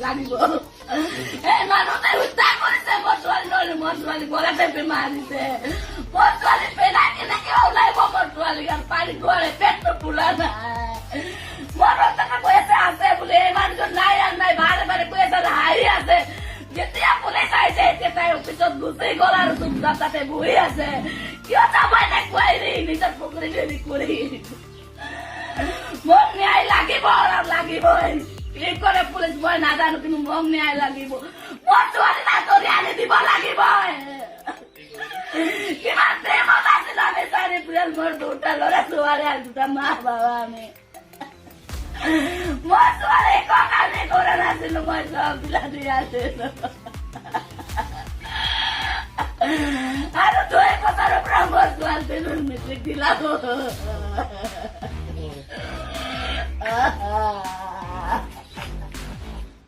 লাগিব মানুহে উদ্ধাৰ কৰিছে মোৰ ছোৱালী নহলে মোৰ ছোৱালী গলাতে বেমাৰ দিছে মোৰ ছোৱালী পেলাই কেনেকে ওলাইব মোৰ ছোৱালী আৰু পানী খোৱালে পেটটো ফুলা নাই মোৰ ৰক্তটা কৈ আছে বোলে এই মানুহজন নাই আৰু নাই বাৰে বাৰে কৈ আছে হাঁহি আছে যেতিয়া পুলিচ আহিছে এতিয়া তাই অফিচত গুচি গল আৰু চুপচাপ তাতে বহি আছে কিয় যাবই নেকুৱাই নিজৰ পুখুৰী হেৰি কৰি মোক ন্যায় লাগিব আৰু লাগিবই কি কৰে পুলিচ মই নাজানো কিন্তু মোক ন্যায় লাগিব মোৰ ছোৱালী নাটৰি আনি দিব লাগিব কিমান প্ৰেমত আছিল আমি চাৰি পৰিয়াল মোৰ দুটা ল'ৰা ছোৱালী আৰু দুটা মা বাবা আমি মোৰ ছোৱালী একো কাৰণে কৰা নাছিলো মই চব বিলাটি আছিলো আৰু 2 বছৰৰ পৰা মোৰ ছোৱালীজনীৰ মেট্ৰিক দিলাম